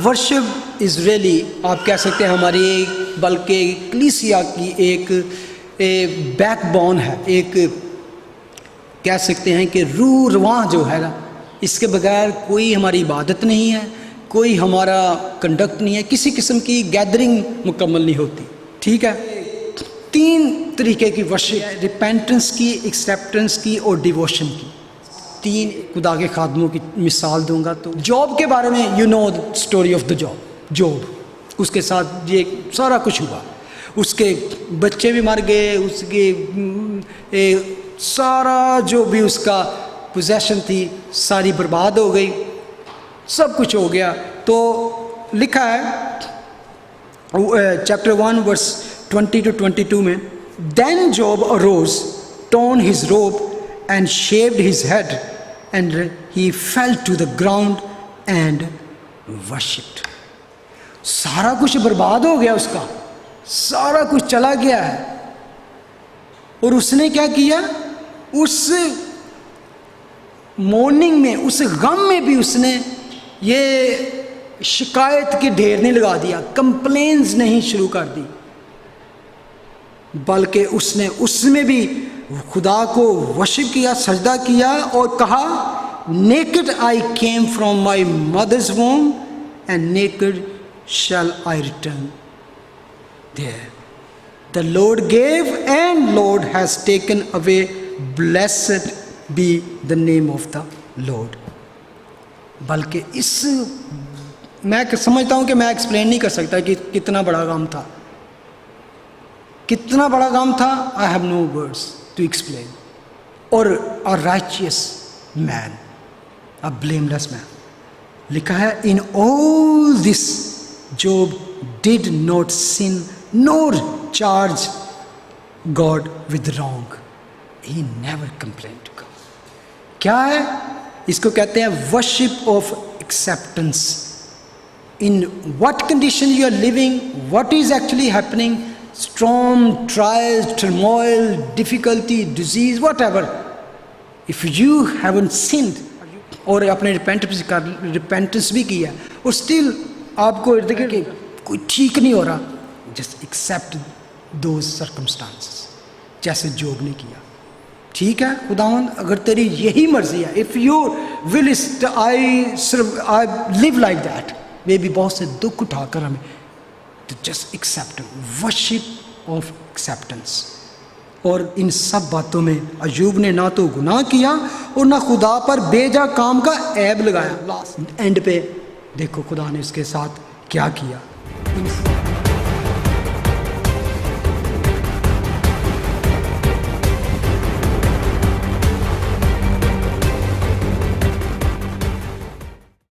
Worship is really, आप कह सकते हैं हमारी बल्कि कलीसिया की एक बैकबोन है, एक कह सकते हैं कि रूह रवां जो है ना, इसके बगैर कोई हमारी इबादत नहीं है, कोई हमारा कंडक्ट नहीं है, किसी किस्म की गैदरिंग मुकम्मल नहीं होती। ठीक है, 3 तरीके की वर्शिप, रिपेंटेंस की, एक्सेप्टेंस की और डिवोशन की। 3 खुदा के खादमों की मिसाल दूंगा। तो जॉब के बारे में, you know the story of the job, उसके साथ ये सारा कुछ हुआ, उसके बच्चे भी मर गए, उसके सारा जो भी उसका पोजेशन थी सारी बर्बाद हो गई, सब कुछ हो गया। तो लिखा है चैप्टर 1 वर्स 20 to 22 में, then job arose, torn his robe and shaved his head, and he fell to the ground and worshipped. सारा कुछ बर्बाद हो गया, उसका सारा कुछ चला गया है, और उसने क्या किया, उस मॉर्निंग में, उस गम में भी उसने ये शिकायत के ढेर नहीं लगा दिया, कंप्लेन्स नहीं शुरू कर दी, बल्कि उसने उसमें भी खुदा को वर्शिप किया, सजदा किया और कहा, naked I came from my mother's womb and naked shall I return there. The Lord gave and Lord has taken away, blessed be the name of the Lord. बल्कि इस, मैं समझता हूँ कि मैं एक्सप्लेन नहीं कर सकता कि कितना बड़ा काम था, कितना बड़ा काम था। I have no words to explain. और a righteous man, a blameless man, लिखा है, in all this Job did not sin nor charge God with wrong, he never complain to God. क्या है, इसको कहते हैं worship of acceptance. In what condition you are living, what is actually happening, storm, trials, turmoil, difficulty, disease, whatever, if you haven't sinned, और अपने repentance भी किया और स्टिल आपको देखिए कि कोई ठीक नहीं हो रहा, जस्ट एक्सेप्ट दोज सर्कमस्टांसेस, जैसे जॉब ने किया। ठीक है खुदावंद, अगर तेरी यही मर्जी है, if you will I live like that, वे भी बहुत से दुख उठाकर हमें, तो just accept, worship of acceptance. और इन सब बातों में अय्यूब ने ना तो गुनाह किया और ना खुदा पर बेजा काम का ऐब लगाया। लास्ट एंड पे देखो खुदा ने उसके साथ क्या किया।